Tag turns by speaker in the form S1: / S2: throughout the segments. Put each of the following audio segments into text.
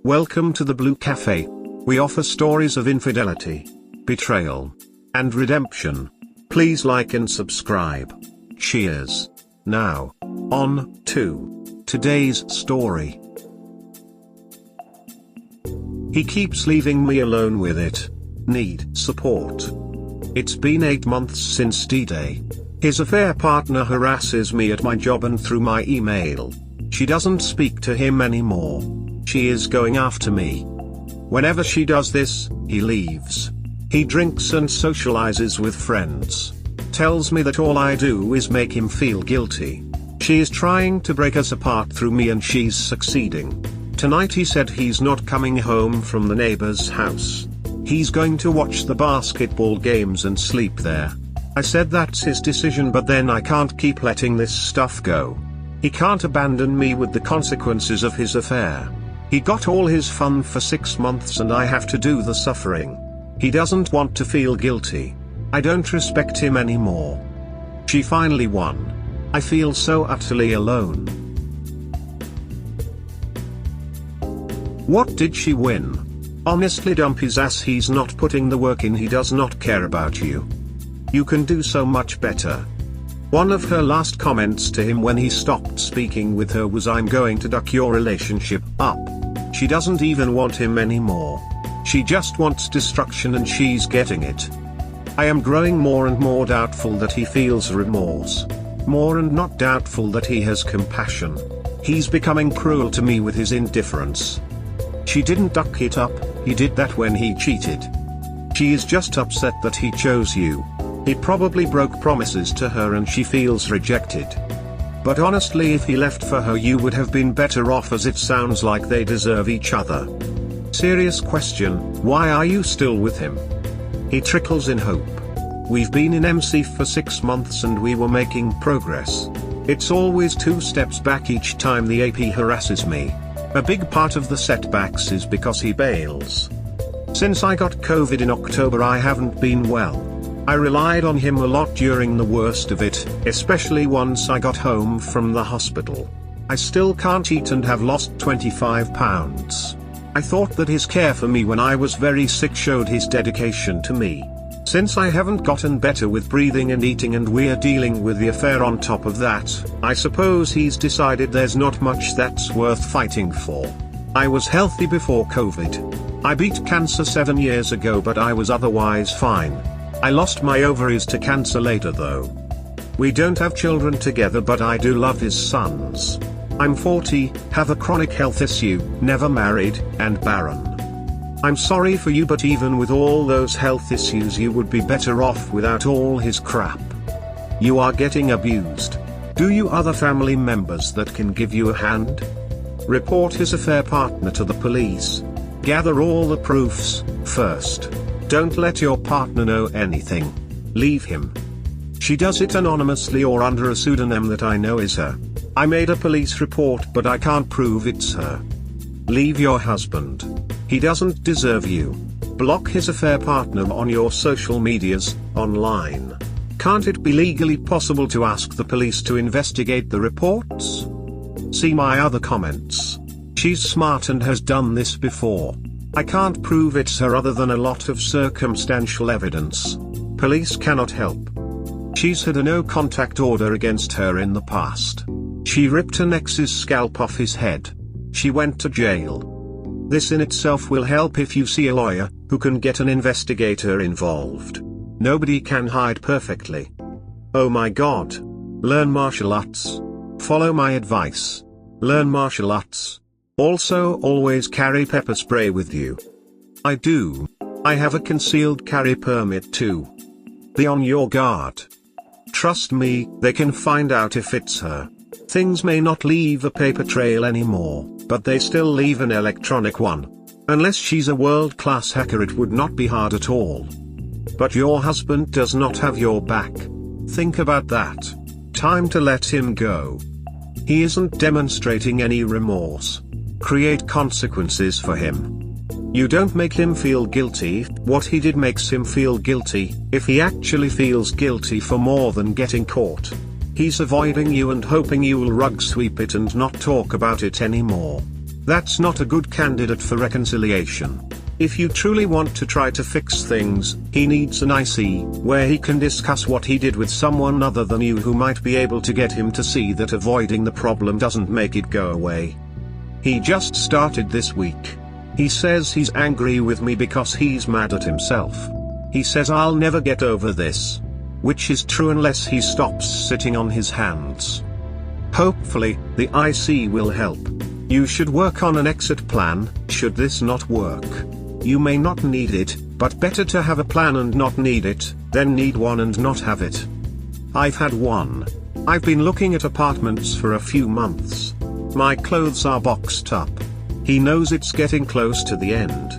S1: Welcome to the Blue Cafe. We offer stories of infidelity, betrayal, and redemption. Please like and subscribe. Cheers. Now, on to today's story. He keeps leaving me alone with it. Need support. It's been 8 months since DDay. His affair partner harasses me at my job and through my email. She doesn't speak to him anymore. She is going after me. Whenever she does this, he leaves. He drinks and socializes with friends. Tells me that all I do is make him feel guilty. She is trying to break us apart through me and she's succeeding. Tonight he said he's not coming home from the neighbor's house. He's going to watch the basketball games and sleep there. I said that's his decision, but then I can't keep letting this stuff go. He can't abandon me with the consequences of his affair. He got all his fun for 6 months and I have to do the suffering. He doesn't want to feel guilty. I don't respect him anymore. She finally won. I feel so utterly alone. What did she win? Honestly, dump his ass. He's not putting the work in. He does not care about you. You can do so much better. One of her last comments to him when he stopped speaking with her was, "I'm going to duck your relationship up." She doesn't even want him anymore. She just wants destruction and she's getting it. I am growing more and more doubtful that he feels remorse. More and not doubtful that he has compassion. He's becoming cruel to me with his indifference. She didn't duck it up, he did that when he cheated. She is just upset that he chose you. He probably broke promises to her and she feels rejected. But honestly, if he left for her, you would have been better off, as it sounds like they deserve each other. Serious question, why are you still with him? He trickles in hope. We've been in MC for 6 months and we were making progress. It's always 2 steps back each time the AP harasses me. A big part of the setbacks is because he bails. Since I got COVID in October, I haven't been well. I relied on him a lot during the worst of it, especially once I got home from the hospital. I still can't eat and have lost 25 pounds. I thought that his care for me when I was very sick showed his dedication to me. Since I haven't gotten better with breathing and eating and we're dealing with the affair on top of that, I suppose he's decided there's not much that's worth fighting for. I was healthy before COVID. I beat cancer 7 years ago, but I was otherwise fine. I lost my ovaries to cancer later though. We don't have children together, but I do love his sons. I'm 40, have a chronic health issue, never married, and barren. I'm sorry for you, but even with all those health issues you would be better off without all his crap. You are getting abused. Do you other family members that can give you a hand? Report his affair partner to the police. Gather all the proofs first. Don't let your partner know anything. Leave him. She does it anonymously or under a pseudonym that I know is her. I made a police report, but I can't prove it's her. Leave your husband. He doesn't deserve you. Block his affair partner on your social medias, online. Can't it be legally possible to ask the police to investigate the reports? See my other comments. She's smart and has done this before. I can't prove it's her other than a lot of circumstantial evidence. Police cannot help. She's had a no-contact order against her in the past. She ripped an ex's scalp off his head. She went to jail. This in itself will help if you see a lawyer, who can get an investigator involved. Nobody can hide perfectly. Oh my God. Learn martial arts. Follow my advice. Learn martial arts. Also, always carry pepper spray with you. I do. I have a concealed carry permit too. Be on your guard. Trust me, they can find out if it's her. Things may not leave a paper trail anymore, but they still leave an electronic one. Unless she's a world-class hacker, it would not be hard at all. But your husband does not have your back. Think about that. Time to let him go. He isn't demonstrating any remorse. Create consequences for him. You don't make him feel guilty. What he did makes him feel guilty, if he actually feels guilty for more than getting caught. He's avoiding you and hoping you will rug sweep it and not talk about it anymore. That's not a good candidate for reconciliation. If you truly want to try to fix things, he needs an IC, where he can discuss what he did with someone other than you who might be able to get him to see that avoiding the problem doesn't make it go away. He just started this week. He says he's angry with me because he's mad at himself. He says I'll never get over this. Which is true unless he stops sitting on his hands. Hopefully, the IC will help. You should work on an exit plan, should this not work. You may not need it, but better to have a plan and not need it, than need one and not have it. I've had one. I've been looking at apartments for a few months. My clothes are boxed up. He knows it's getting close to the end.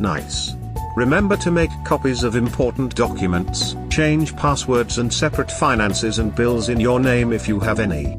S1: Nice. Remember to make copies of important documents, change passwords and separate finances and bills in your name if you have any.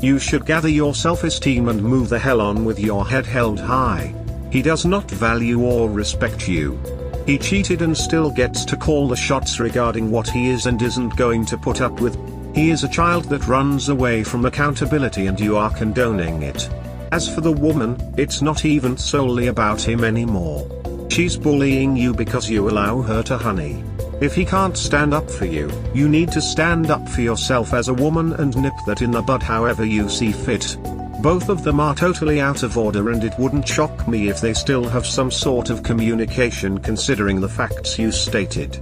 S1: You should gather your self-esteem and move the hell on with your head held high. He does not value or respect you. He cheated and still gets to call the shots regarding what he is and isn't going to put up with. He is a child that runs away from accountability and you are condoning it. As for the woman, it's not even solely about him anymore. She's bullying you because you allow her to honey. If he can't stand up for you, you need to stand up for yourself as a woman and nip that in the bud however you see fit. Both of them are totally out of order and it wouldn't shock me if they still have some sort of communication considering the facts you stated.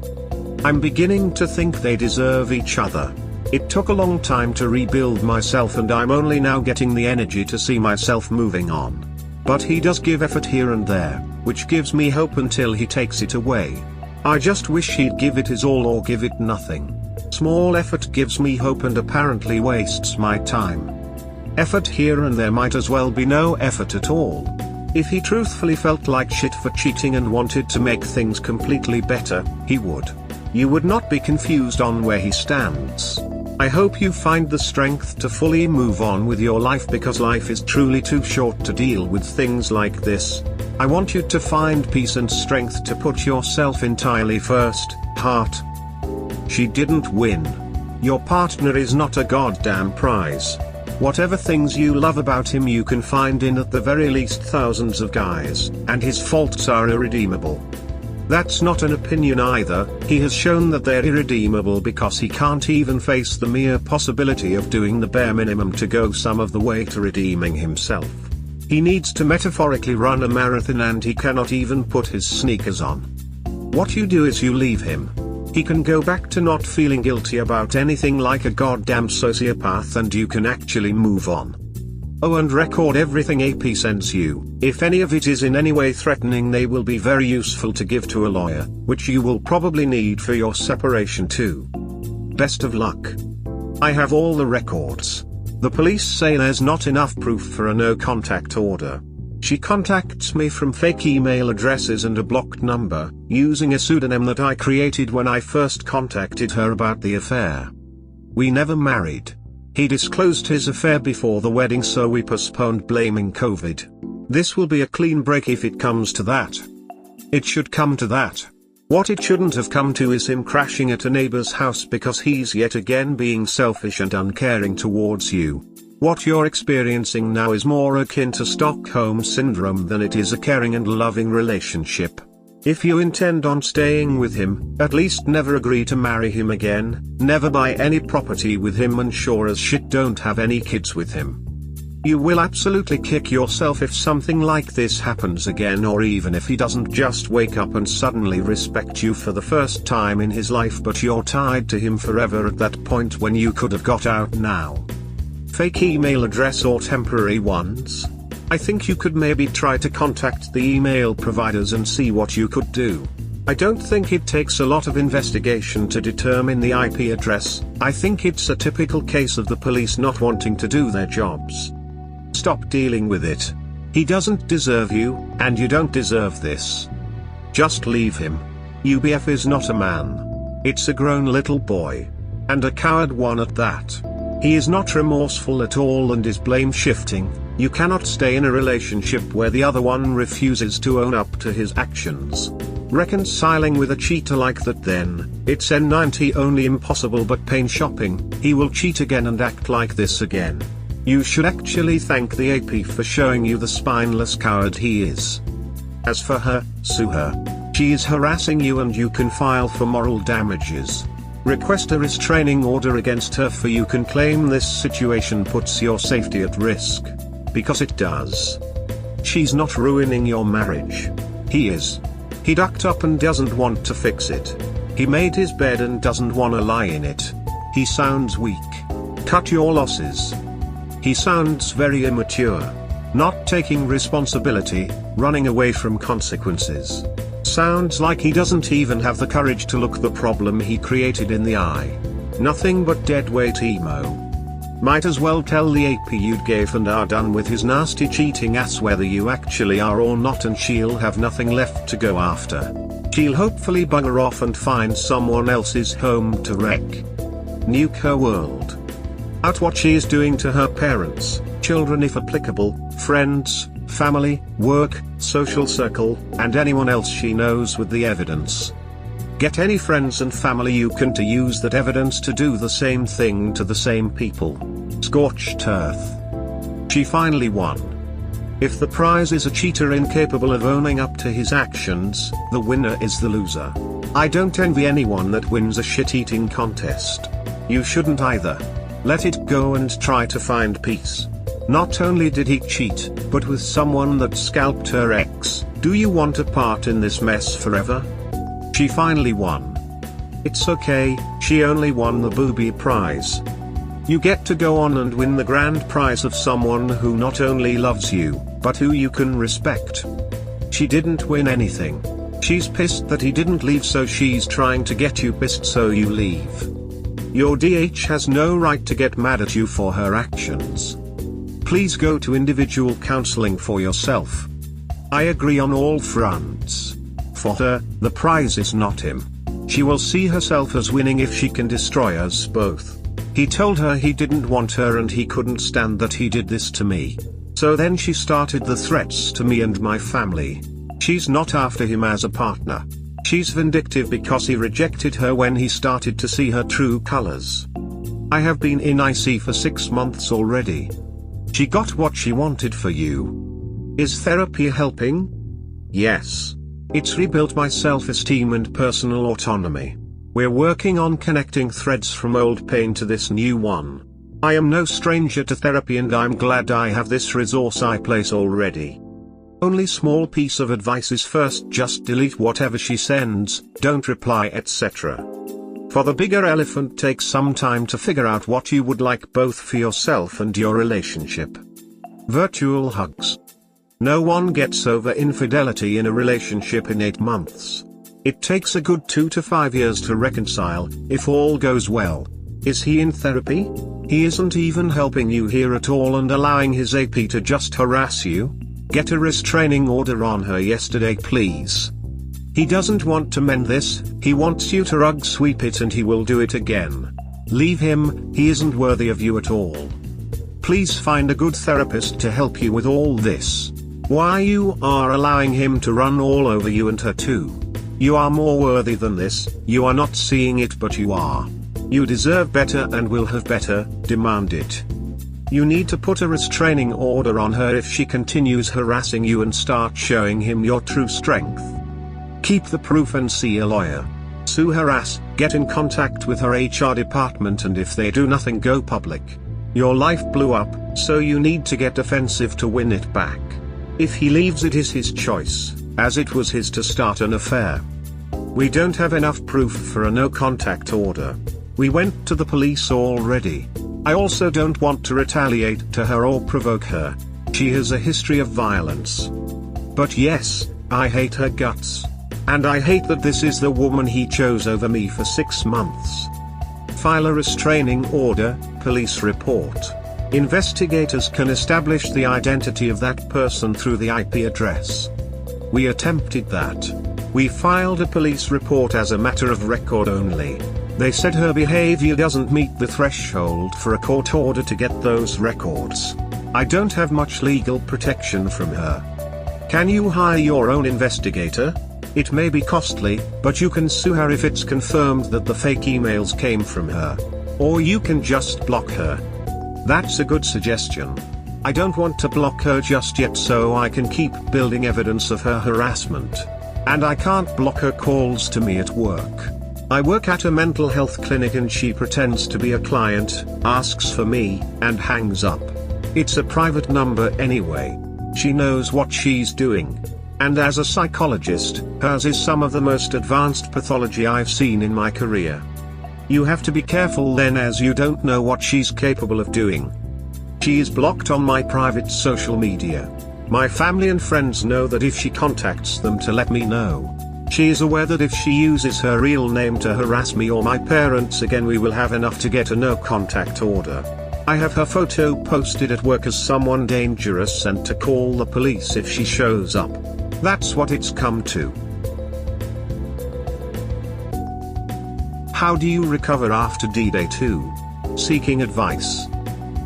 S1: I'm beginning to think they deserve each other. It took a long time to rebuild myself and I'm only now getting the energy to see myself moving on. But he does give effort here and there, which gives me hope until he takes it away. I just wish he'd give it his all or give it nothing. Small effort gives me hope and apparently wastes my time. Effort here and there might as well be no effort at all. If he truthfully felt like shit for cheating and wanted to make things completely better, he would. You would not be confused on where he stands. I hope you find the strength to fully move on with your life because life is truly too short to deal with things like this. I want you to find peace and strength to put yourself entirely first, heart. She didn't win. Your partner is not a goddamn prize. Whatever things you love about him you can find in at the very least thousands of guys, and his faults are irredeemable. That's not an opinion either, he has shown that they're irredeemable because he can't even face the mere possibility of doing the bare minimum to go some of the way to redeeming himself. He needs to metaphorically run a marathon and he cannot even put his sneakers on. What you do is you leave him. He can go back to not feeling guilty about anything like a goddamn sociopath and you can actually move on. Oh, and record everything AP sends you. If any of it is in any way threatening they will be very useful to give to a lawyer, which you will probably need for your separation too. Best of luck. I have all the records. The police say there's not enough proof for a no contact order. She contacts me from fake email addresses and a blocked number, using a pseudonym that I created when I first contacted her about the affair. We never married. He disclosed his affair before the wedding so we postponed blaming COVID. This will be a clean break if it comes to that. It should come to that. What it shouldn't have come to is him crashing at a neighbor's house because he's yet again being selfish and uncaring towards you. What you're experiencing now is more akin to Stockholm syndrome than it is a caring and loving relationship. If you intend on staying with him, at least never agree to marry him again, never buy any property with him and sure as shit don't have any kids with him. You will absolutely kick yourself if something like this happens again or even if he doesn't just wake up and suddenly respect you for the first time in his life but you're tied to him forever at that point when you could have got out now. Fake email address or temporary ones? I think you could maybe try to contact the email providers and see what you could do. I don't think it takes a lot of investigation to determine the IP address. I think it's a typical case of the police not wanting to do their jobs. Stop dealing with it. He doesn't deserve you, and you don't deserve this. Just leave him. UBF is not a man. It's a grown little boy. And a coward one at that. He is not remorseful at all and is blame shifting. You cannot stay in a relationship where the other one refuses to own up to his actions. Reconciling with a cheater like that then, it's N90 only impossible but pain shopping. He will cheat again and act like this again. You should actually thank the AP for showing you the spineless coward he is. As for her, sue her. She is harassing you and you can file for moral damages. Request a restraining order against her, for you can claim this situation puts your safety at risk. Because it does. She's not ruining your marriage. He is. He ducked up and doesn't want to fix it. He made his bed and doesn't want to lie in it. He sounds weak. Cut your losses. He sounds very immature. Not taking responsibility, running away from consequences. Sounds like he doesn't even have the courage to look the problem he created in the eye. Nothing but deadweight emo. Might as well tell the AP you'd gave and are done with his nasty cheating ass, whether you actually are or not, and she'll have nothing left to go after. She'll hopefully bugger off and find someone else's home to wreck. Nuke her world. Out what she is doing to her parents, children if applicable, friends, family, work, social circle, and anyone else she knows with the evidence. Get any friends and family you can to use that evidence to do the same thing to the same people. Scorched earth. She finally won. If the prize is a cheater incapable of owning up to his actions, the winner is the loser. I don't envy anyone that wins a shit-eating contest. You shouldn't either. Let it go and try to find peace. Not only did he cheat, but with someone that scalped her ex. Do you want a part in this mess forever? She finally won. It's okay, she only won the booby prize. You get to go on and win the grand prize of someone who not only loves you, but who you can respect. She didn't win anything. She's pissed that he didn't leave, so she's trying to get you pissed so you leave. Your DH has no right to get mad at you for her actions. Please go to individual counseling for yourself. I agree on all fronts. For her, the prize is not him. She will see herself as winning if she can destroy us both. He told her he didn't want her and he couldn't stand that he did this to me. So then she started the threats to me and my family. She's not after him as a partner. She's vindictive because he rejected her when he started to see her true colors. I have been in IC for 6 months already. She got what she wanted for you. Is therapy helping? Yes. It's rebuilt my self-esteem and personal autonomy. We're working on connecting threads from old pain to this new one. I am no stranger to therapy and I'm glad I have this resource in place already. Only small piece of advice is first just delete whatever she sends, don't reply, etc. For the bigger elephant, take some time to figure out what you would like both for yourself and your relationship. Virtual hugs. No one gets over infidelity in a relationship in 8 months. It takes a good 2 to 5 years to reconcile, if all goes well. Is he in therapy? He isn't even helping you here at all and allowing his AP to just harass you. Get a restraining order on her yesterday, please. He doesn't want to mend this, he wants you to rug sweep it and he will do it again. Leave him, he isn't worthy of you at all. Please find a good therapist to help you with all this. Why you are allowing him to run all over you and her too. You are more worthy than this, you are not seeing it but you are. You deserve better and will have better, demand it. You need to put a restraining order on her if she continues harassing you and start showing him your true strength. Keep the proof and see a lawyer. Sue, harass, get in contact with her HR department, and if they do nothing, go public. Your life blew up, so you need to get offensive to win it back. If he leaves, it is his choice, as it was his to start an affair. We don't have enough proof for a no contact order. We went to the police already. I also don't want to retaliate to her or provoke her. She has a history of violence. But yes, I hate her guts. And I hate that this is the woman he chose over me for 6 months. File a restraining order, police report. Investigators can establish the identity of that person through the IP address. We attempted that. We filed a police report as a matter of record only. They said her behavior doesn't meet the threshold for a court order to get those records. I don't have much legal protection from her. Can you hire your own investigator? It may be costly, but you can sue her if it's confirmed that the fake emails came from her. Or you can just block her. That's a good suggestion. I don't want to block her just yet so I can keep building evidence of her harassment. And I can't block her calls to me at work. I work at a mental health clinic and she pretends to be a client, asks for me, and hangs up. It's a private number anyway. She knows what she's doing. And as a psychologist, hers is some of the most advanced pathology I've seen in my career. You have to be careful then, as you don't know what she's capable of doing. She is blocked on my private social media. My family and friends know that if she contacts them to let me know. She is aware that if she uses her real name to harass me or my parents again, we will have enough to get a no contact order. I have her photo posted at work as someone dangerous and to call the police if she shows up. That's what it's come to. How do you recover after DDay 2? Seeking advice.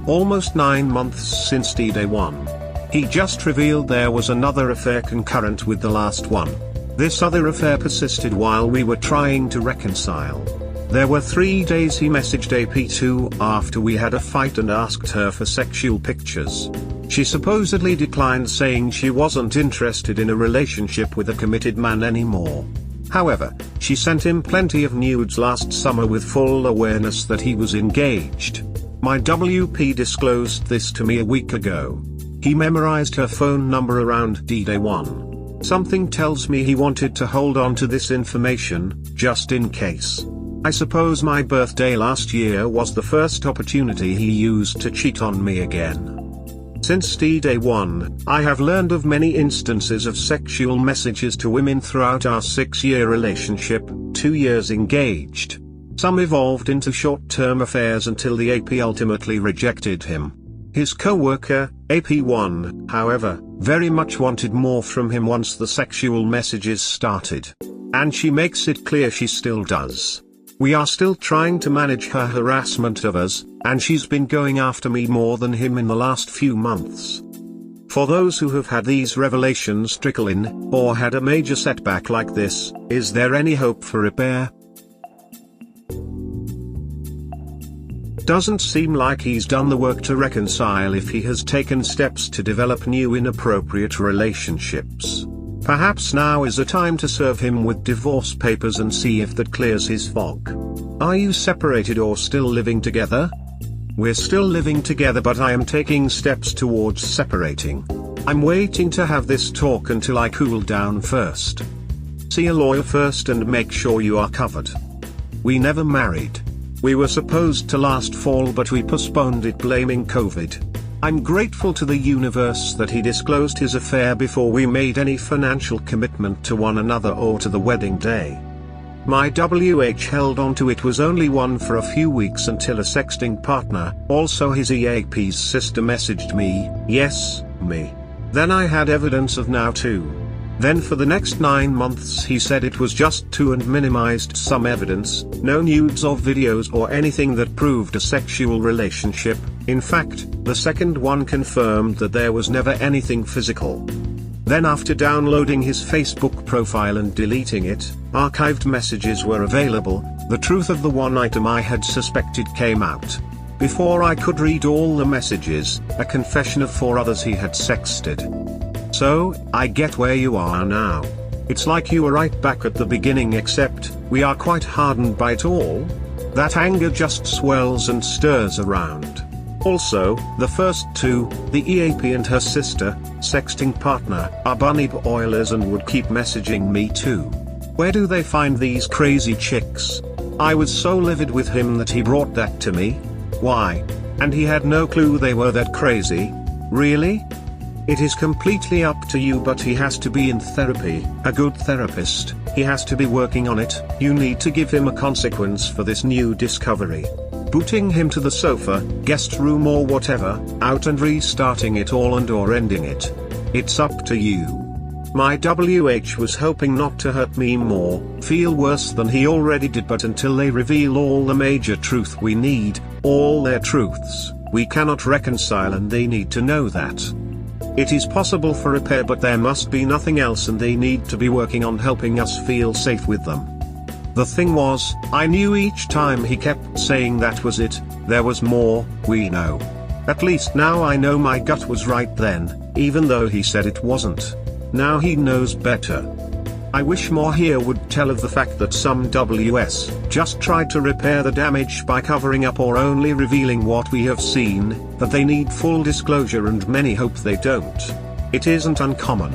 S1: Almost 9 months since DDay 1. He just revealed there was another affair concurrent with the last one. This other affair persisted while we were trying to reconcile. There were 3 days he messaged AP2 after we had a fight and asked her for sexual pictures. She supposedly declined, saying she wasn't interested in a relationship with a committed man anymore. However, she sent him plenty of nudes last summer with full awareness that he was engaged. My WP disclosed this to me a week ago. He memorized her phone number around DDay 1. Something tells me he wanted to hold on to this information, just in case. I suppose my birthday last year was the first opportunity he used to cheat on me again. Since DDay 1, I have learned of many instances of sexual messages to women throughout our 6-year relationship, 2 years engaged. Some evolved into short-term affairs until the AP ultimately rejected him. His co-worker, AP1, however, very much wanted more from him once the sexual messages started. And she makes it clear she still does. We are still trying to manage her harassment of us, and she's been going after me more than him in the last few months. For those who have had these revelations trickle in, or had a major setback like this, is there any hope for repair? Doesn't seem like he's done the work to reconcile if he has taken steps to develop new inappropriate relationships. Perhaps now is a time to serve him with divorce papers and see if that clears his fog. Are you separated or still living together? We're still living together, but I am taking steps towards separating. I'm waiting to have this talk until I cool down first. See a lawyer first and make sure you are covered. We never married. We were supposed to last fall, but we postponed it blaming COVID. I'm grateful to the universe that he disclosed his affair before we made any financial commitment to one another or to the wedding day. My WH held on to it was only one for a few weeks until a sexting partner, also his EAP's sister, messaged me, yes, me. Then I had evidence of now too. Then for the next 9 months he said it was just two and minimized some evidence, no nudes or videos or anything that proved a sexual relationship. In fact, the second one confirmed that there was never anything physical. Then after downloading his Facebook profile and deleting it, archived messages were available. The truth of the one item I had suspected came out. Before I could read all the messages, a confession of 4 others he had sexted. So, I get where you are now. It's like you were right back at the beginning, except, we are quite hardened by it all. That anger just swells and stirs around. Also, the first two, the EAP and her sister, sexting partner, are bunny boilers and would keep messaging me too. Where do they find these crazy chicks? I was so livid with him that he brought that to me. Why? And he had no clue they were that crazy? Really? It is completely up to you, but he has to be in therapy, a good therapist. He has to be working on it. You need to give him a consequence for this new discovery. Booting him to the sofa, guest room or whatever, out and restarting it all and or ending it. It's up to you. My WH was hoping not to hurt me more, feel worse than he already did, but until they reveal all the major truth we need, all their truths, we cannot reconcile, and they need to know that. It is possible for repair, but there must be nothing else, and they need to be working on helping us feel safe with them. The thing was, I knew each time he kept saying that was it, there was more, we know. At least now I know my gut was right then, even though he said it wasn't. Now he knows better. I wish more here would tell of the fact that some WS just tried to repair the damage by covering up or only revealing what we have seen, that they need full disclosure and many hope they don't. It isn't uncommon.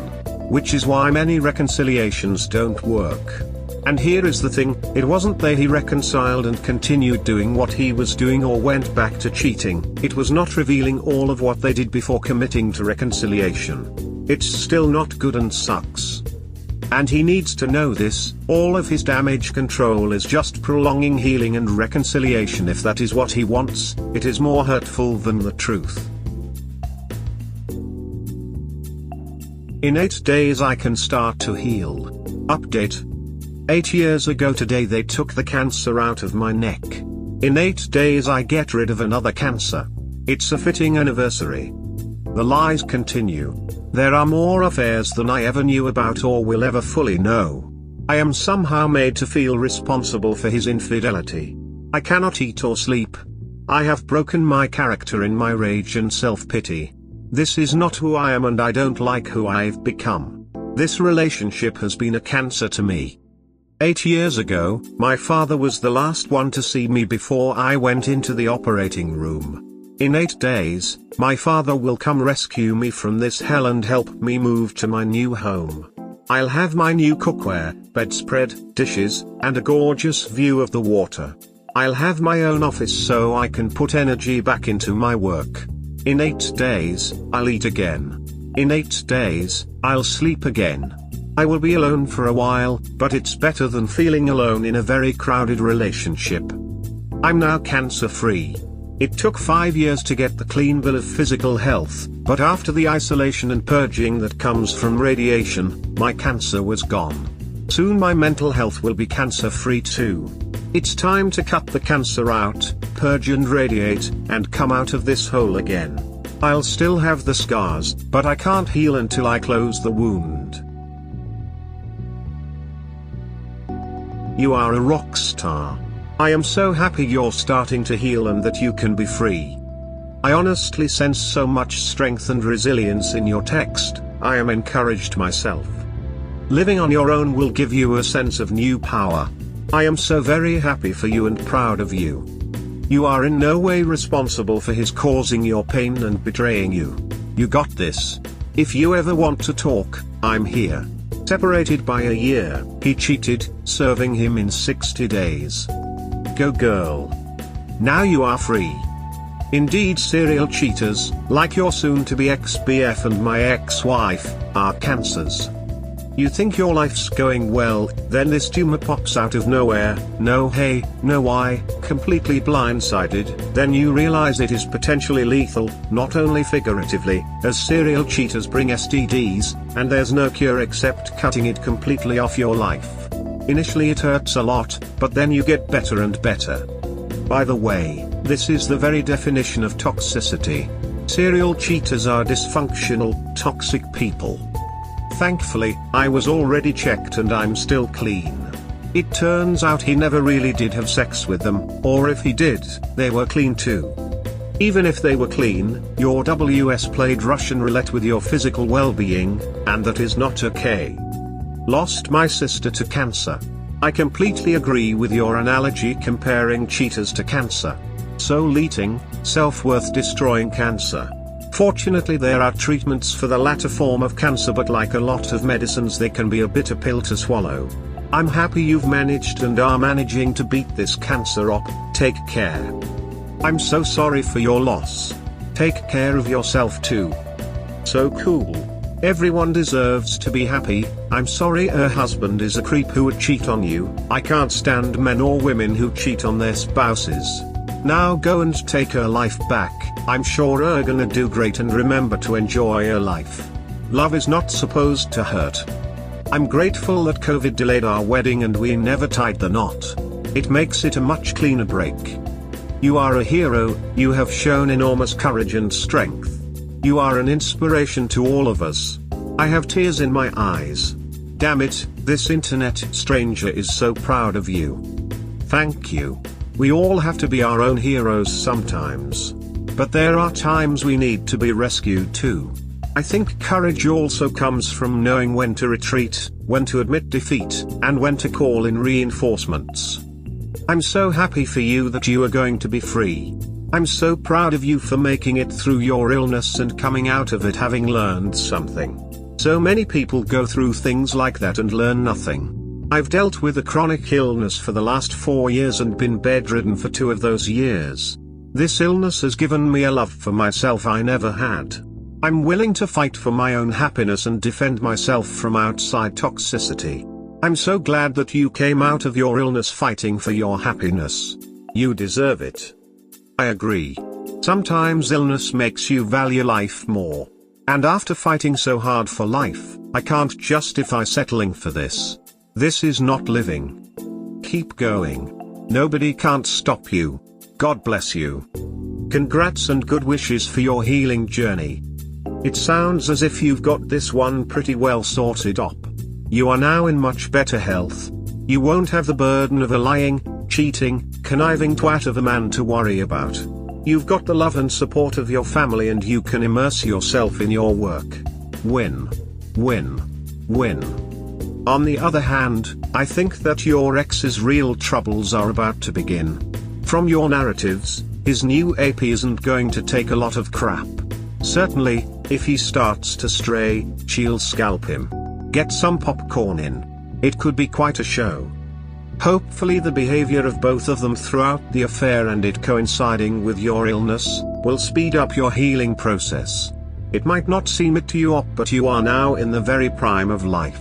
S1: Which is why many reconciliations don't work. And here is the thing, it wasn't they he reconciled and continued doing what he was doing or went back to cheating, it was not revealing all of what they did before committing to reconciliation. It's still not good and sucks. And he needs to know this, all of his damage control is just prolonging healing and reconciliation. If that is what he wants, it is more hurtful than the truth. In 8 days I can start to heal. Update. 8 years ago today they took the cancer out of my neck. In 8 days I get rid of another cancer. It's a fitting anniversary. The lies continue. There are more affairs than I ever knew about or will ever fully know. I am somehow made to feel responsible for his infidelity. I cannot eat or sleep. I have broken my character in my rage and self-pity. This is not who I am and I don't like who I've become. This relationship has been a cancer to me. 8 years ago, my father was the last one to see me before I went into the operating room. In 8 days, my father will come rescue me from this hell and help me move to my new home. I'll have my new cookware, bedspread, dishes, and a gorgeous view of the water. I'll have my own office so I can put energy back into my work. In 8 days, I'll eat again. In 8 days, I'll sleep again. I will be alone for a while, but it's better than feeling alone in a very crowded relationship. I'm now cancer-free. It took 5 years to get the clean bill of physical health, but after the isolation and purging that comes from radiation, my cancer was gone. Soon my mental health will be cancer-free too. It's time to cut the cancer out, purge and radiate, and come out of this hole again. I'll still have the scars, but I can't heal until I close the wound. You are a rock star. I am so happy you're starting to heal and that you can be free. I honestly sense so much strength and resilience in your text. I am encouraged myself. Living on your own will give you a sense of new power. I am so very happy for you and proud of you. You are in no way responsible for his causing your pain and betraying you. You got this. If you ever want to talk, I'm here. Separated by a year, he cheated, serving him in 60 days. Go girl. Now you are free. Indeed, serial cheaters, like your soon-to-be ex-BF and my ex-wife, are cancers. You think your life's going well, then this tumor pops out of nowhere, no hey, no why, completely blindsided, then you realize it is potentially lethal, not only figuratively, as serial cheaters bring STDs, and there's no cure except cutting it completely off your life. Initially it hurts a lot, but then you get better and better. By the way, this is the very definition of toxicity. Serial cheaters are dysfunctional, toxic people. Thankfully, I was already checked and I'm still clean. It turns out he never really did have sex with them, or if he did, they were clean too. Even if they were clean, your WS played Russian roulette with your physical well-being, and that is not okay. Lost my sister to cancer. I completely agree with your analogy comparing cheaters to cancer. Soul-eating, self-worth destroying cancer. Fortunately there are treatments for the latter form of cancer, but like a lot of medicines they can be a bitter pill to swallow. I'm happy you've managed and are managing to beat this cancer up. Take care. I'm so sorry for your loss. Take care of yourself too. So cool. Everyone deserves to be happy. I'm sorry her husband is a creep who would cheat on you. I can't stand men or women who cheat on their spouses. Now go and take her life back. I'm sure you're gonna do great, and remember to enjoy your life. Love is not supposed to hurt. I'm grateful that COVID delayed our wedding and we never tied the knot. It makes it a much cleaner break. You are a hero, you have shown enormous courage and strength. You are an inspiration to all of us. I have tears in my eyes. Damn it, this internet stranger is so proud of you. Thank you. We all have to be our own heroes sometimes. But there are times we need to be rescued too. I think courage also comes from knowing when to retreat, when to admit defeat, and when to call in reinforcements. I'm so happy for you that you are going to be free. I'm so proud of you for making it through your illness and coming out of it having learned something. So many people go through things like that and learn nothing. I've dealt with a chronic illness for the last 4 years and been bedridden for 2 of those years. This illness has given me a love for myself I never had. I'm willing to fight for my own happiness and defend myself from outside toxicity. I'm so glad that you came out of your illness fighting for your happiness. You deserve it. I agree. Sometimes illness makes you value life more. And after fighting so hard for life, I can't justify settling for this. This is not living. Keep going. Nobody can't stop you. God bless you. Congrats and good wishes for your healing journey. It sounds as if you've got this one pretty well sorted up. You are now in much better health. You won't have the burden of a lying, cheating, conniving twat of a man to worry about. You've got the love and support of your family and you can immerse yourself in your work. Win. Win. Win. On the other hand, I think that your ex's real troubles are about to begin. From your narratives, his new AP isn't going to take a lot of crap. Certainly, if he starts to stray, she'll scalp him. Get some popcorn in. It could be quite a show. Hopefully the behavior of both of them throughout the affair and it coinciding with your illness, will speed up your healing process. It might not seem it to you, but you are now in the very prime of life.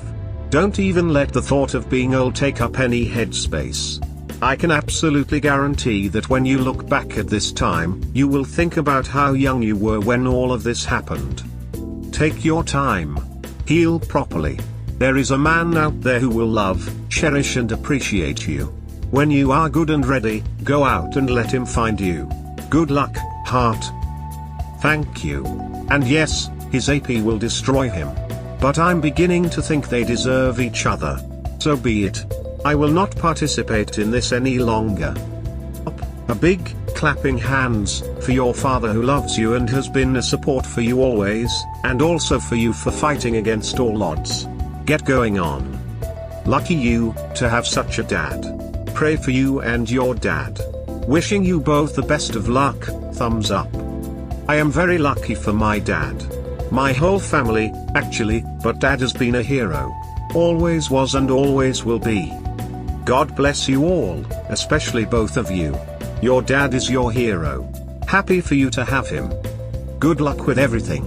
S1: Don't even let the thought of being old take up any headspace. I can absolutely guarantee that when you look back at this time, you will think about how young you were when all of this happened. Take your time. Heal properly. There is a man out there who will love, cherish and appreciate you. When you are good and ready, go out and let him find you. Good luck, heart. Thank you. And yes, his AP will destroy him. But I'm beginning to think they deserve each other. So be it. I will not participate in this any longer. A big, clapping hands, for your father who loves you and has been a support for you always, and also for you for fighting against all odds. Get going on. Lucky you, to have such a dad. Pray for you and your dad. Wishing you both the best of luck, thumbs up. I am very lucky for my dad. My whole family, actually, but dad has been a hero. Always was and always will be. God bless you all, especially both of you. Your dad is your hero. Happy for you to have him. Good luck with everything.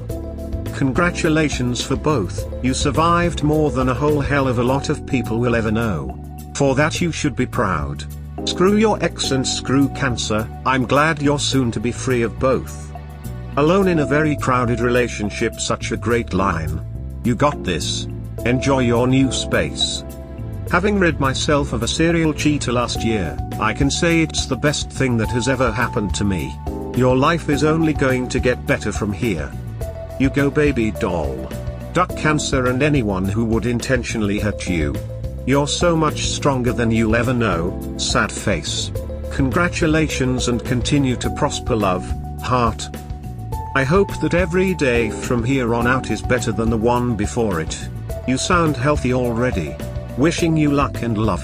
S1: Congratulations for both, you survived more than a whole hell of a lot of people will ever know. For that you should be proud. Screw your ex and screw cancer, I'm glad you're soon to be free of both. Alone in a very crowded relationship, such a great line. You got this. Enjoy your new space. Having rid myself of a serial cheater last year, I can say it's the best thing that has ever happened to me. Your life is only going to get better from here. You go, baby doll. Duck cancer and anyone who would intentionally hurt you. You're so much stronger than you'll ever know, sad face. Congratulations and continue to prosper, love, heart. I hope that every day from here on out is better than the one before it. You sound healthy already. Wishing you luck and love.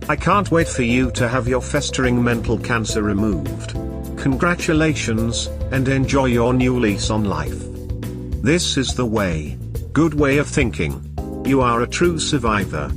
S1: I can't wait for you to have your festering mental cancer removed. Congratulations, and enjoy your new lease on life. This is the way. Good way of thinking. You are a true survivor.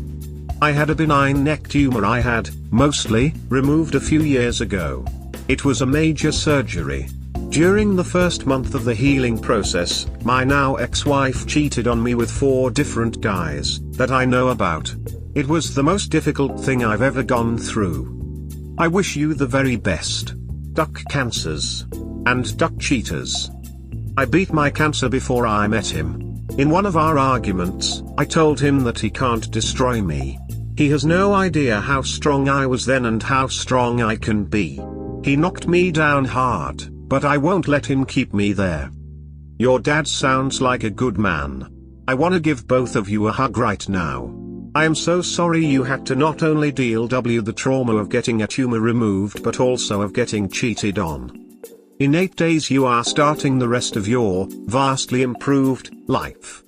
S1: I had a benign neck tumor I had, mostly, removed a few years ago. It was a major surgery. During the first month of the healing process, my now ex-wife cheated on me with 4 different guys, that I know about. It was the most difficult thing I've ever gone through. I wish you the very best. Duck cancers. And duck cheaters. I beat my cancer before I met him. In one of our arguments, I told him that he can't destroy me. He has no idea how strong I was then and how strong I can be. He knocked me down hard. But I won't let him keep me there. Your dad sounds like a good man. I wanna give both of you a hug right now. I am so sorry you had to not only deal with the trauma of getting a tumor removed but also of getting cheated on. In 8 days you are starting the rest of your vastly improved life.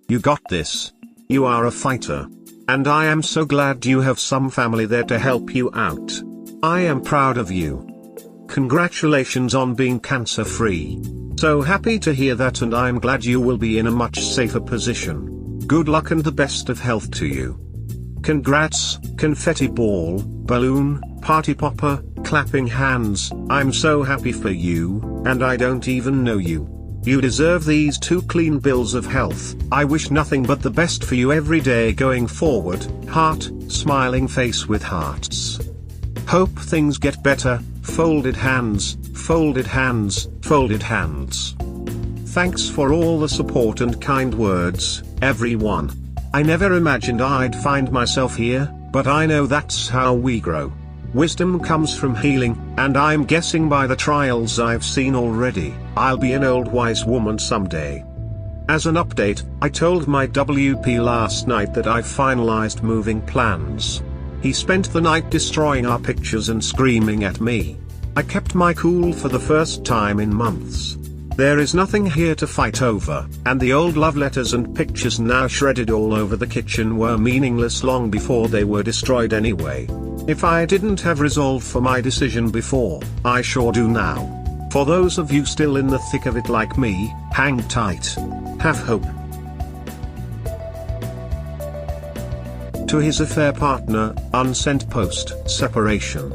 S1: You got this. You are a fighter. And I am so glad you have some family there to help you out. I am proud of you. Congratulations on being cancer-free. So happy to hear that, and I'm glad you will be in a much safer position. Good luck and the best of health to you. Congrats, confetti ball, balloon, party popper, clapping hands. I'm so happy for you, and I don't even know you. You deserve these 2 clean bills of health. I wish nothing but the best for you every day going forward. Heart, smiling face with hearts. Hope things get better. Folded hands, folded hands, folded hands. Thanks for all the support and kind words, everyone. I never imagined I'd find myself here, but I know that's how we grow. Wisdom comes from healing, and I'm guessing by the trials I've seen already, I'll be an old wise woman someday. As an update, I told my WP last night that I've finalized moving plans. He spent the night destroying our pictures and screaming at me. I kept my cool for the first time in months. There is nothing here to fight over, and the old love letters and pictures now shredded all over the kitchen were meaningless long before they were destroyed anyway. If I didn't have resolve for my decision before, I sure do now. For those of you still in the thick of it like me, hang tight. Have hope. To his affair partner, Unsent post, separation.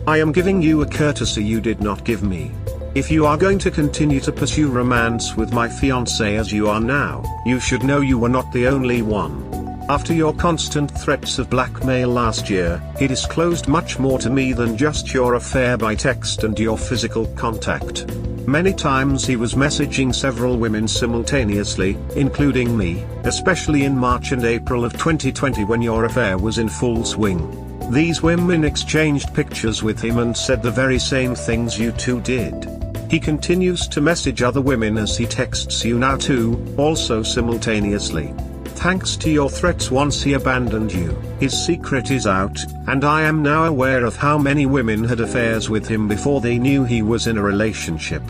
S1: I am giving you a courtesy you did not give me. If you are going to continue to pursue romance with my fiancé as you are now, you should know you were not the only one. After your constant threats of blackmail last year, he disclosed much more to me than just your affair by text and your physical contact. Many times he was messaging several women simultaneously, including me, especially in March and April of 2020 when your affair was in full swing. These women exchanged pictures with him and said the very same things you two did. He continues to message other women as he texts you now too, also simultaneously. Thanks to your threats once he abandoned you, his secret is out, and I am now aware of how many women had affairs with him before they knew he was in a relationship.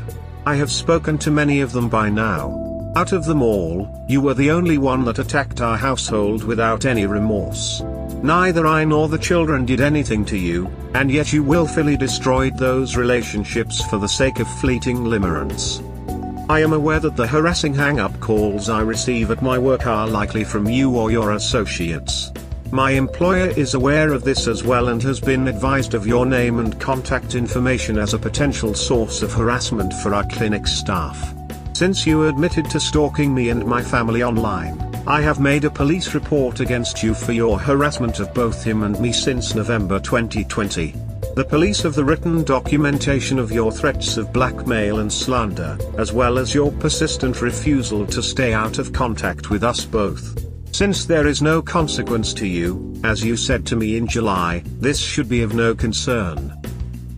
S1: I have spoken to many of them by now. Out of them all, you were the only one that attacked our household without any remorse. Neither I nor the children did anything to you, and yet you willfully destroyed those relationships for the sake of fleeting limerence. I am aware that the harassing hang-up calls I receive at my work are likely from you or your associates. My employer is aware of this as well and has been advised of your name and contact information as a potential source of harassment for our clinic staff. Since you admitted to stalking me and my family online, I have made a police report against you for your harassment of both him and me since November 2020. The police have the written documentation of your threats of blackmail and slander, as well as your persistent refusal to stay out of contact with us both. Since there is no consequence to you, as you said to me in July, this should be of no concern.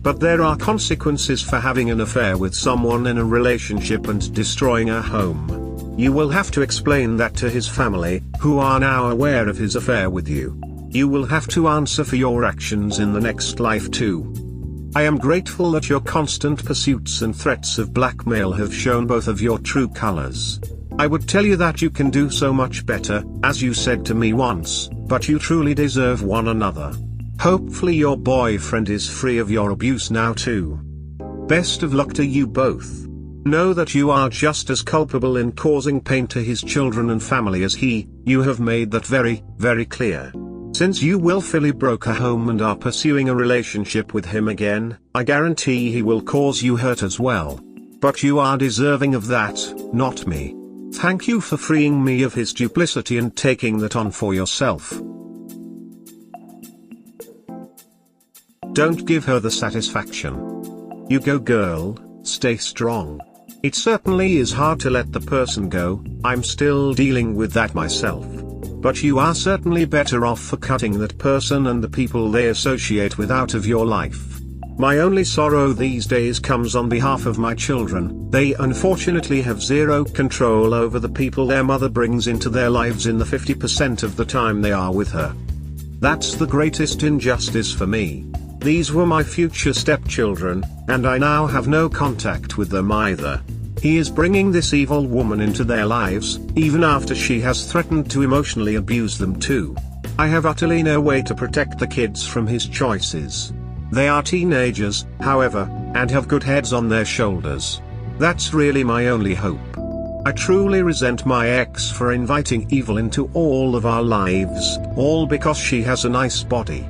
S1: But there are consequences for having an affair with someone in a relationship and destroying a home. You will have to explain that to his family, who are now aware of his affair with you. You will have to answer for your actions in the next life too. I am grateful that your constant pursuits and threats of blackmail have shown both of your true colors. I would tell you that you can do so much better, as you said to me once, but you truly deserve one another. Hopefully your boyfriend is free of your abuse now too. Best of luck to you both. Know that you are just as culpable in causing pain to his children and family as he. You have made that very, very clear. Since you willfully broke a home and are pursuing a relationship with him again, I guarantee he will cause you hurt as well. But you are deserving of that, not me. Thank you for freeing me of his duplicity and taking that on for yourself. Don't give her the satisfaction. You go girl, stay strong. It certainly is hard to let the person go, I'm still dealing with that myself. But you are certainly better off for cutting that person and the people they associate with out of your life. My only sorrow these days comes on behalf of my children. They unfortunately have zero control over the people their mother brings into their lives in the 50% of the time they are with her. That's the greatest injustice for me. These were my future stepchildren, and I now have no contact with them either. He is bringing this evil woman into their lives, even after she has threatened to emotionally abuse them too. I have utterly no way to protect the kids from his choices. They are teenagers, however, and have good heads on their shoulders. That's really my only hope. I truly resent my ex for inviting evil into all of our lives, all because she has a nice body.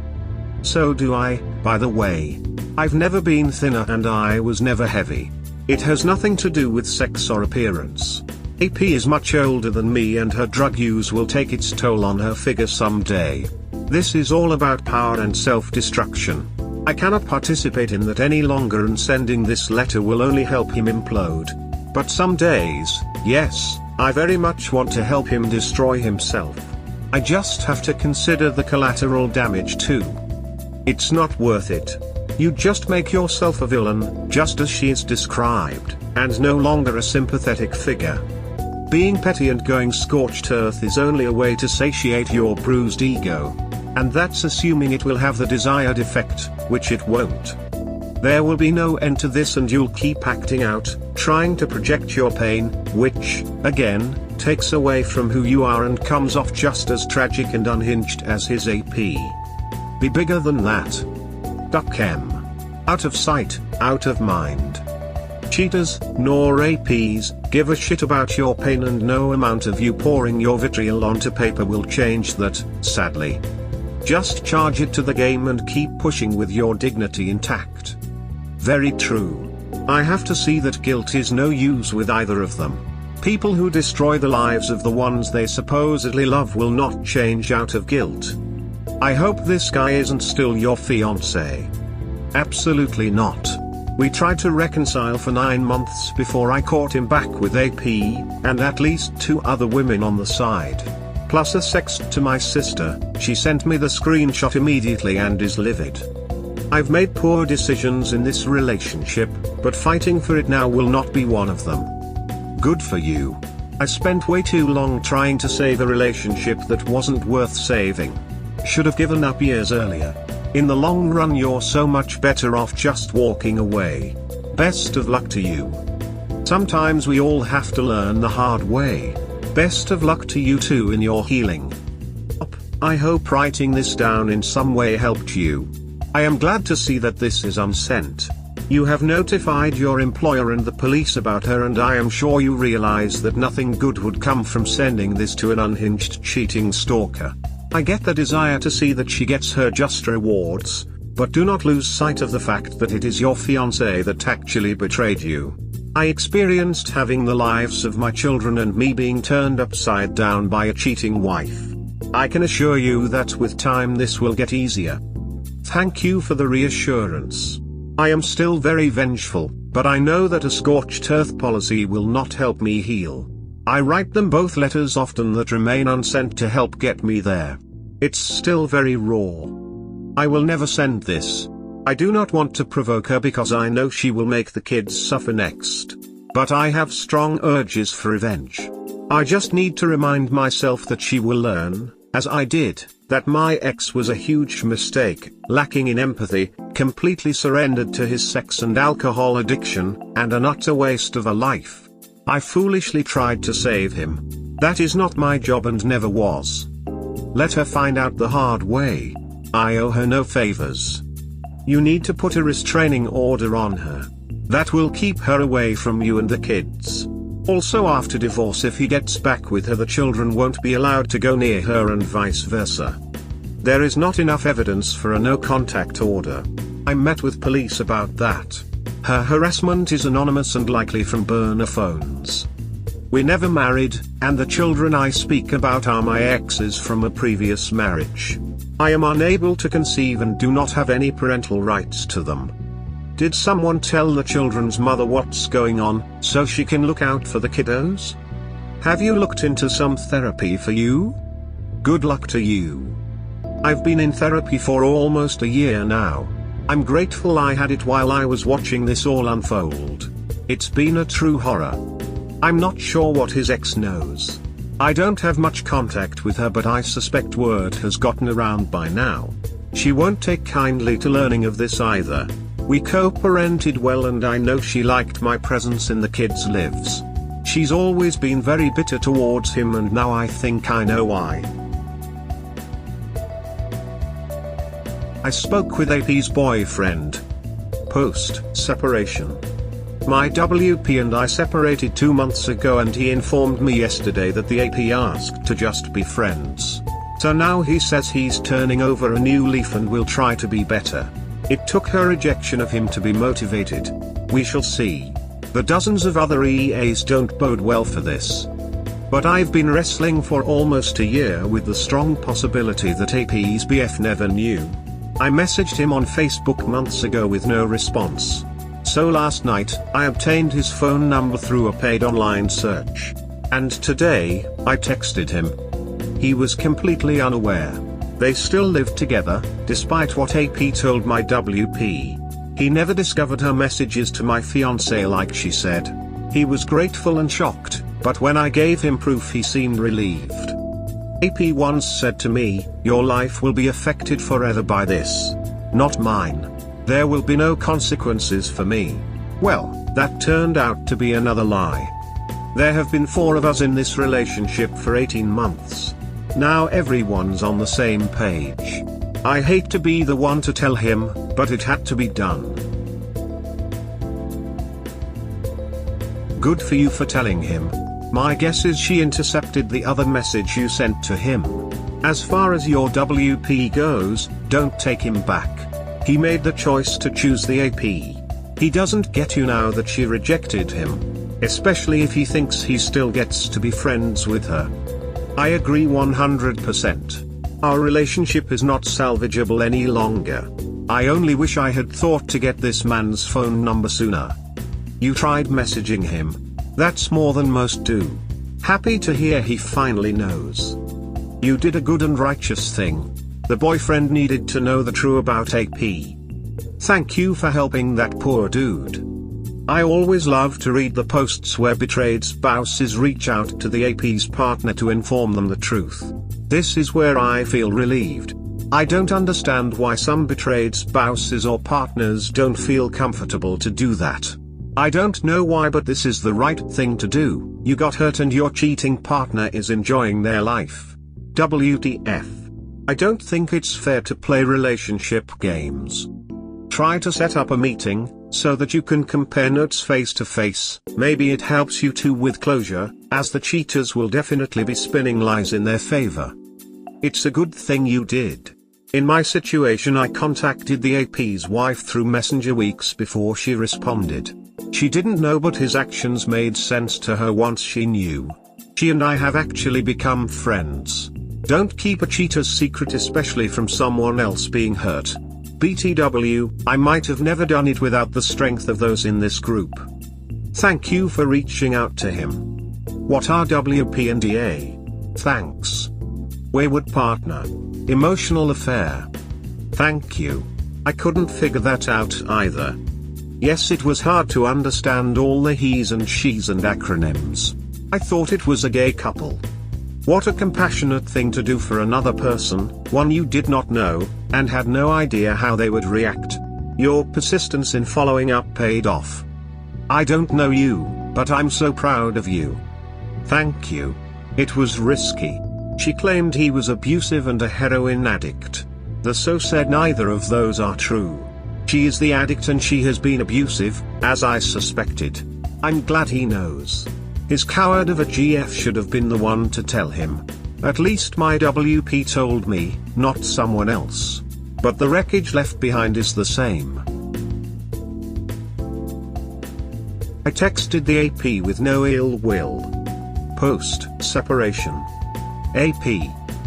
S1: So do I, by the way. I've never been thinner and I was never heavy. It has nothing to do with sex or appearance. AP is much older than me and her drug use will take its toll on her figure someday. This is all about power and self-destruction. I cannot participate in that any longer, and sending this letter will only help him implode. But some days, yes, I very much want to help him destroy himself. I just have to consider the collateral damage too. It's not worth it. You just make yourself a villain, just as she is described, and no longer a sympathetic figure. Being petty and going scorched earth is only a way to satiate your bruised ego. And that's assuming it will have the desired effect, which it won't. There will be no end to this and you'll keep acting out, trying to project your pain, which, again, takes away from who you are and comes off just as tragic and unhinged as his AP. Be bigger than that. Duck M. Out of sight, out of mind. Cheaters, nor APs, give a shit about your pain, and no amount of you pouring your vitriol onto paper will change that, sadly. Just charge it to the game and keep pushing with your dignity intact. Very true. I have to see that guilt is no use with either of them. People who destroy the lives of the ones they supposedly love will not change out of guilt. I hope this guy isn't still your fiancé. Absolutely not. We tried to reconcile for 9 months before I caught him back with AP, and at least 2 other women on the side. Plus a sext to my sister. She sent me the screenshot immediately and is livid. I've made poor decisions in this relationship, but fighting for it now will not be one of them. Good for you. I spent way too long trying to save a relationship that wasn't worth saving. Should have given up years earlier. In the long run you're so much better off just walking away. Best of luck to you. Sometimes we all have to learn the hard way. Best of luck to you too in your healing. I hope writing this down in some way helped you. I am glad to see that this is unsent. You have notified your employer and the police about her, and I am sure you realize that nothing good would come from sending this to an unhinged cheating stalker. I get the desire to see that she gets her just rewards, but do not lose sight of the fact that it is your fiancé that actually betrayed you. I experienced having the lives of my children and me being turned upside down by a cheating wife. I can assure you that with time this will get easier. Thank you for the reassurance. I am still very vengeful, but I know that a scorched earth policy will not help me heal. I write them both letters often that remain unsent to help get me there. It's still very raw. I will never send this. I do not want to provoke her because I know she will make the kids suffer next. But I have strong urges for revenge. I just need to remind myself that she will learn, as I did, that my ex was a huge mistake, lacking in empathy, completely surrendered to his sex and alcohol addiction, and an utter waste of a life. I foolishly tried to save him. That is not my job and never was. Let her find out the hard way. I owe her no favors. You need to put a restraining order on her. That will keep her away from you and the kids. Also, after divorce, if he gets back with her, the children won't be allowed to go near her and vice versa. There is not enough evidence for a no-contact order. I met with police about that. Her harassment is anonymous and likely from burner phones. We never married, and the children I speak about are my exes from a previous marriage. I am unable to conceive and do not have any parental rights to them. Did someone tell the children's mother what's going on, so she can look out for the kiddos? Have you looked into some therapy for you? Good luck to you. I've been in therapy for almost a year now. I'm grateful I had it while I was watching this all unfold. It's been a true horror. I'm not sure what his ex knows. I don't have much contact with her, but I suspect word has gotten around by now. She won't take kindly to learning of this either. We co-parented well and I know she liked my presence in the kids' lives. She's always been very bitter towards him and now I think I know why. I spoke with AP's boyfriend. Post-separation. My WP and I separated 2 months ago and he informed me yesterday that the AP asked to just be friends. So now he says he's turning over a new leaf and will try to be better. It took her rejection of him to be motivated. We shall see. The dozens of other EAs don't bode well for this. But I've been wrestling for almost a year with the strong possibility that AP's BF never knew. I messaged him on Facebook months ago with no response. So last night, I obtained his phone number through a paid online search. And today, I texted him. He was completely unaware. They still lived together, despite what AP told my WP. He never discovered her messages to my fiancée like she said. He was grateful and shocked, but when I gave him proof he seemed relieved. AP once said to me, "Your life will be affected forever by this. Not mine. There will be no consequences for me." Well, that turned out to be another lie. There have been 4 of us in this relationship for 18 months. Now everyone's on the same page. I hate to be the one to tell him, but it had to be done. Good for you for telling him. My guess is she intercepted the other message you sent to him. As far as your WP goes, don't take him back. He made the choice to choose the AP. He doesn't get you now that she rejected him. Especially if he thinks he still gets to be friends with her. I agree 100%. Our relationship is not salvageable any longer. I only wish I had thought to get this man's phone number sooner. You tried messaging him. That's more than most do. Happy to hear he finally knows. You did a good and righteous thing. The boyfriend needed to know the truth about AP. Thank you for helping that poor dude. I always love to read the posts where betrayed spouses reach out to the AP's partner to inform them the truth. This is where I feel relieved. I don't understand why some betrayed spouses or partners don't feel comfortable to do that. I don't know why, but this is the right thing to do. You got hurt and your cheating partner is enjoying their life. WTF. I don't think it's fair to play relationship games. Try to set up a meeting, so that you can compare notes face to face. Maybe it helps you too with closure, as the cheaters will definitely be spinning lies in their favor. It's a good thing you did. In my situation, I contacted the AP's wife through Messenger weeks before she responded. She didn't know, but his actions made sense to her once she knew. She and I have actually become friends. Don't keep a cheater's secret, especially from someone else being hurt. BTW, I might have never done it without the strength of those in this group. Thank you for reaching out to him. What are WP and DA? Thanks. Wayward partner. Emotional affair. Thank you. I couldn't figure that out either. Yes, it was hard to understand all the he's and she's and acronyms. I thought it was a gay couple. What a compassionate thing to do for another person, one you did not know, and had no idea how they would react. Your persistence in following up paid off. I don't know you, but I'm so proud of you. Thank you. It was risky. She claimed he was abusive and a heroin addict. The so said neither of those are true. She is the addict and she has been abusive, as I suspected. I'm glad he knows. His coward of a GF should have been the one to tell him. At least my WP told me, not someone else. But the wreckage left behind is the same. I texted the AP with no ill will. Post-separation. AP.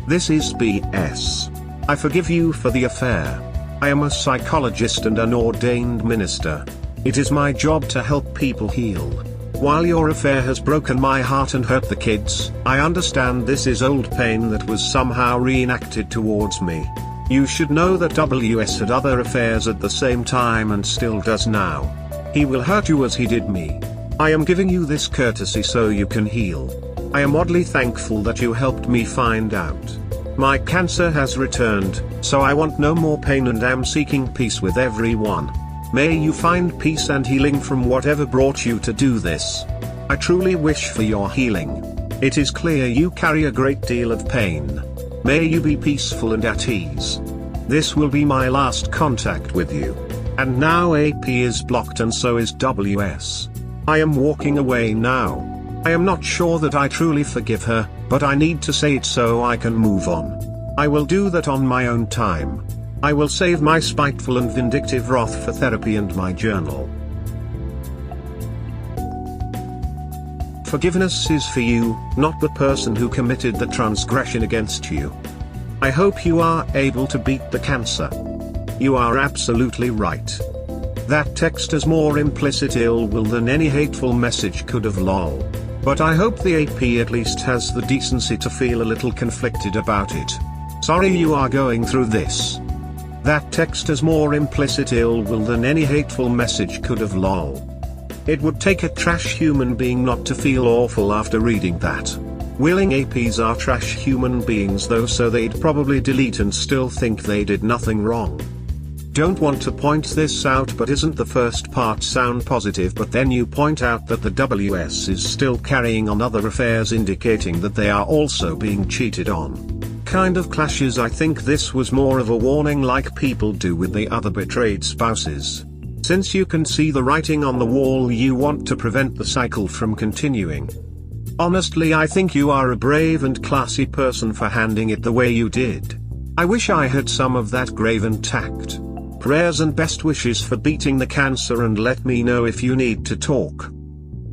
S1: This is BS. I forgive you for the affair. I am a psychologist and an ordained minister. It is my job to help people heal. While your affair has broken my heart and hurt the kids, I understand this is old pain that was somehow reenacted towards me. You should know that WS had other affairs at the same time and still does now. He will hurt you as he did me. I am giving you this courtesy so you can heal. I am oddly thankful that you helped me find out. My cancer has returned, so I want no more pain and am seeking peace with everyone. May you find peace and healing from whatever brought you to do this. I truly wish for your healing. It is clear you carry a great deal of pain. May you be peaceful and at ease. This will be my last contact with you. And now AP is blocked and so is WS. I am walking away now. I am not sure that I truly forgive her, but I need to say it so I can move on. I will do that on my own time. I will save my spiteful and vindictive wrath for therapy and my journal. Forgiveness is for you, not the person who committed the transgression against you. I hope you are able to beat the cancer. You are absolutely right. That text has more implicit ill will than any hateful message could have, lol. But I hope the AP at least has the decency to feel a little conflicted about it. Sorry you are going through this. That text has more implicit ill will than any hateful message could have, lol. It would take a trash human being not to feel awful after reading that. Willing APs are trash human beings though, so they'd probably delete and still think they did nothing wrong. Don't want to point this out, but isn't the first part sound positive, but then you point out that the WS is still carrying on other affairs, indicating that they are also being cheated on. Kind of clashes. I think this was more of a warning like people do with the other betrayed spouses. Since you can see the writing on the wall, you want to prevent the cycle from continuing. Honestly, I think you are a brave and classy person for handling it the way you did. I wish I had some of that graven tact. Prayers and best wishes for beating the cancer, and let me know if you need to talk.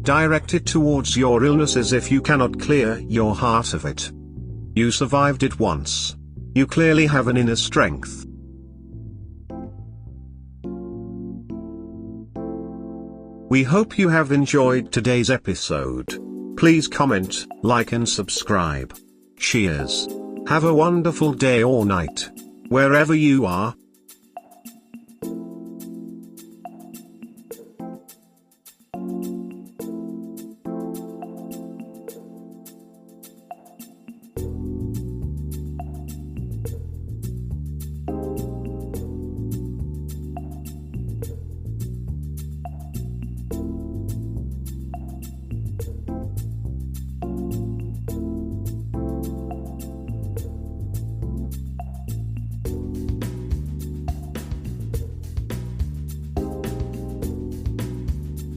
S1: Direct it towards your illness as if you cannot clear your heart of it. You survived it once. You clearly have an inner strength. We hope you have enjoyed today's episode. Please comment, like and subscribe. Cheers. Have a wonderful day or night, wherever you are.